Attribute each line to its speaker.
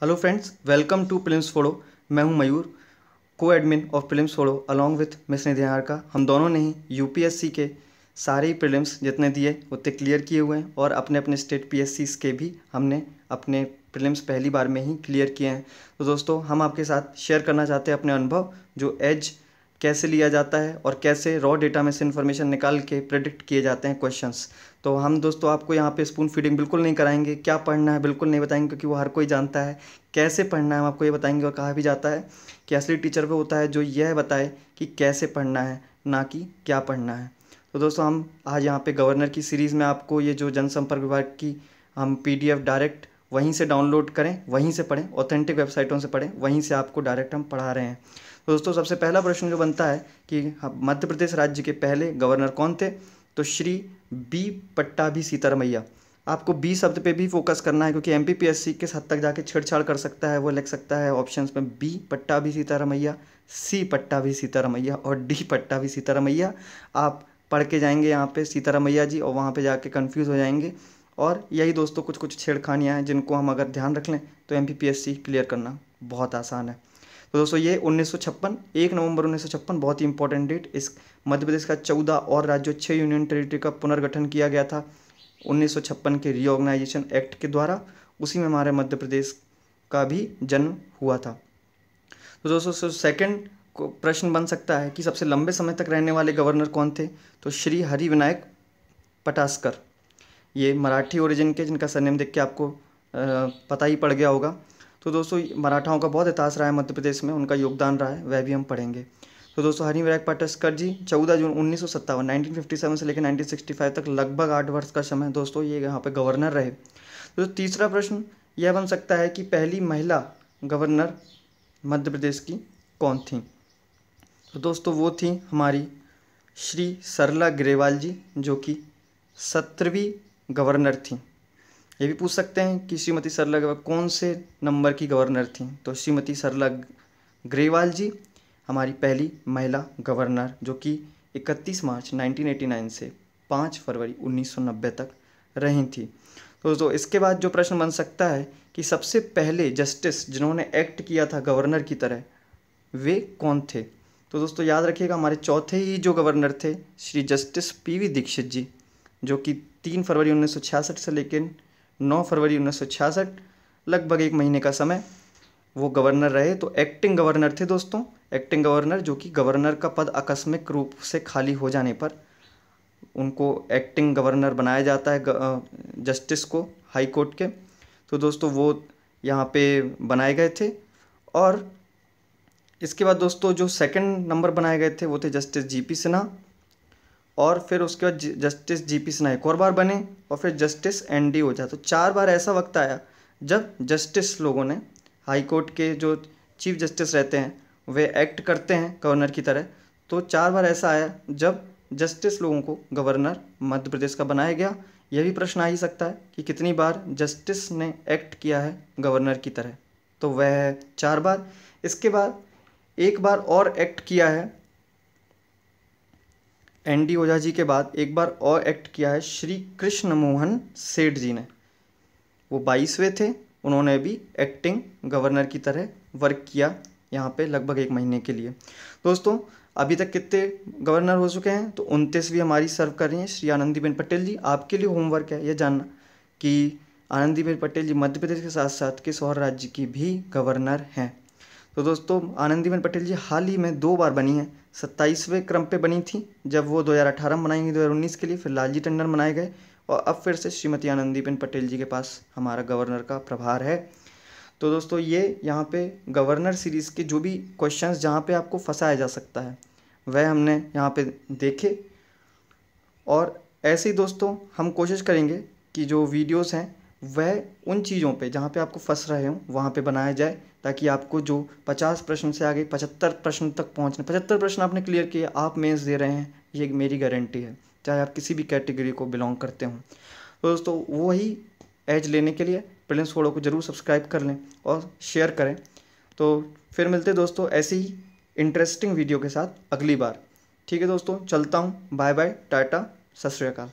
Speaker 1: Hello friends, welcome to prelims फोड़ो। मैं हूं Mayur, co-admin of prelims फोड़ो अलॉन्ग विथ मिस निधि का। हम दोनों ने ही यूपीएससी के सारे ही प्रिलिम्स जितने दिए उतने क्लियर किए हुए हैं और अपने अपने स्टेट पीएससीज के भी हमने अपने प्रिलिम्स पहली बार में ही क्लियर किए हैं। तो दोस्तों, हम आपके साथ शेयर करना चाहते हैं अपने अनुभव, जो एज कैसे लिया जाता है और कैसे रॉ डेटा में से इन्फॉर्मेशन निकाल के प्रेडिक्ट किए जाते हैं क्वेश्चंस। तो हम दोस्तों आपको यहाँ पे स्पून फीडिंग बिल्कुल नहीं कराएंगे, क्या पढ़ना है बिल्कुल नहीं बताएंगे, क्योंकि वो हर कोई जानता है। कैसे पढ़ना है हम आपको ये बताएंगे, और कहा भी जाता है कि असली टीचर वो होता है जो यह बताए कि कैसे पढ़ना है, ना कि क्या पढ़ना है। तो दोस्तों, हम आज यहाँ पे गवर्नर की सीरीज़ में आपको ये जो जनसंपर्क विभाग की हम पीडीएफ डायरेक्ट वहीं से डाउनलोड करें, वहीं से पढ़ें, ऑथेंटिक वेबसाइटों से पढ़ें, वहीं से आपको डायरेक्ट हम पढ़ा रहे हैं। तो दोस्तों, सबसे पहला प्रश्न जो बनता है कि मध्य प्रदेश राज्य के पहले गवर्नर कौन थे, तो श्री बी पट्टाभी सीतारमैया। आपको बी शब्द पे भी फोकस करना है, क्योंकि एमपीपीएससी किस हद तक जाके छेड़छाड़ कर सकता है वो लिख सकता है ऑप्शंस में बी पट्टाभी सीतारमैया, सी पट्टाभी सीतारमैया और डी पट्टाभी सीतारमैया। आप पढ़ के जाएंगे यहाँ पे सीतारमैया जी और वहाँ पे जाके कंफ्यूज हो जाएंगे। और यही दोस्तों कुछ कुछ छेड़खानियाँ हैं जिनको हम अगर ध्यान रख लें तो एमपीपीएससी क्लियर करना बहुत आसान है। तो दोस्तों, ये 1956 1 नवंबर 1956 बहुत ही इंपॉर्टेंट डेट। इस मध्य प्रदेश का 14 और राज्यों 6 यूनियन टेरिटरी का पुनर्गठन किया गया था 1956 के रीऑर्गेनाइजेशन एक्ट के द्वारा। उसी में हमारे मध्य प्रदेश का भी जन्म हुआ था। तो दोस्तों, सेकंड प्रश्न बन सकता है कि सबसे लंबे समय तक रहने वाले गवर्नर कौन थे, तो श्री हरि विनायक पटासकर। ये मराठी ओरिजिन के, जिनका सरनेम देख के आपको पता ही पड़ गया होगा। तो दोस्तों, मराठाओं का बहुत इतिहास रहा है मध्य प्रदेश में, उनका योगदान रहा है, वह भी हम पढ़ेंगे। तो दोस्तों, हरि विनायक पटासकर जी 14 जून 1957 1957 से लेकर 1965 तक लगभग 8 वर्ष का समय दोस्तों ये यहाँ पे गवर्नर रहे। तो तीसरा प्रश्न यह बन सकता है कि पहली महिला गवर्नर मध्य प्रदेश की कौन थी, तो दोस्तों वो थी हमारी श्री सरला ग्रेवाल जी, जो कि 17वीं गवर्नर थी। ये भी पूछ सकते हैं कि श्रीमती सरला ग्रेवाल कौन से नंबर की गवर्नर थी, तो श्रीमती सरला ग्रेवाल जी हमारी पहली महिला गवर्नर, जो कि 31 मार्च 1989 से 5 फरवरी 1990 तक रही थी। तो दोस्तों, इसके बाद जो प्रश्न बन सकता है कि सबसे पहले जस्टिस जिन्होंने एक्ट किया था गवर्नर की तरह, वे कौन थे। तो दोस्तों याद रखिएगा, हमारे चौथे ही जो गवर्नर थे श्री जस्टिस पीवी दीक्षित जी, जो कि 3 फरवरी 1966 से लेकर 9 फरवरी 1966 लगभग 1 महीने का समय वो गवर्नर रहे। तो एक्टिंग गवर्नर थे दोस्तों, एक्टिंग गवर्नर, जो कि गवर्नर का पद आकस्मिक रूप से खाली हो जाने पर उनको एक्टिंग गवर्नर बनाया जाता है, जस्टिस को हाई कोर्ट के। तो दोस्तों वो यहाँ पे बनाए गए थे। और इसके बाद दोस्तों जो सेकंड नंबर बनाए गए थे वो थे जस्टिस जीपी सिन्हा, और फिर उसके बाद जस्टिस जीपी सिन्हा एक और बार बने, और फिर जस्टिस एनडी ओझा। तो 4 बार ऐसा वक्त आया जब जस्टिस लोगों ने, हाई कोर्ट के जो चीफ जस्टिस रहते हैं वे एक्ट करते हैं गवर्नर की तरह। तो 4 बार ऐसा आया जब जस्टिस लोगों को गवर्नर मध्य प्रदेश का बनाया गया। यह भी प्रश्न आ ही सकता है कि कितनी बार जस्टिस ने एक्ट किया है गवर्नर की तरह, तो वह है 4 बार। इसके बाद एक बार और एक्ट किया है, एनडी ओझा जी के बाद एक बार और एक्ट किया है श्री कृष्ण मोहन सेठ जी ने। वो 22वें थे, उन्होंने भी एक्टिंग गवर्नर की तरह वर्क किया यहाँ पे लगभग 1 महीने के लिए। दोस्तों, अभी तक कितने गवर्नर हो चुके हैं, तो 29वीं हमारी सर्व कर रही हैं श्री आनंदीबेन पटेल जी। आपके लिए होमवर्क है यह जानना कि आनंदीबेन पटेल जी मध्य प्रदेश के साथ साथ किस और राज्य की भी गवर्नर हैं। तो दोस्तों, आनंदीबेन पटेल जी हाल ही में 2 बार बनी हैं। 27वें क्रम पे बनी थी जब वो 2018 में बनाएंगी, 2019 के लिए, फिर लालजी टंडन बनाए गए, और अब फिर से श्रीमती आनंदीबेन पटेल जी के पास हमारा गवर्नर का प्रभार है। तो दोस्तों, ये यहाँ पे गवर्नर सीरीज़ के जो भी क्वेश्चंस जहाँ पे आपको फंसाया जा सकता है वह हमने यहाँ पे देखे। और ऐसे ही दोस्तों हम कोशिश करेंगे कि जो वीडियोस हैं वह उन चीज़ों पे जहाँ पे आपको फंस रहे हों वहाँ पे बनाया जाए, ताकि आपको जो 50 प्रश्न से आगे 75 प्रश्न तक पहुँचने, 75 प्रश्न आपने क्लियर किए, आप मेंस दे रहे हैं, ये मेरी गारंटी है, चाहे आप किसी भी कैटेगरी को बिलोंग करते हों। तो दोस्तों, वही एज लेने के लिए प्रिलिम्स फोड़ो को ज़रूर सब्सक्राइब कर लें और शेयर करें। तो फिर मिलते दोस्तों ऐसे ही इंटरेस्टिंग वीडियो के साथ अगली बार। ठीक है दोस्तों, चलता हूँ, बाय बाय, टाटा, सत श्री अकाल।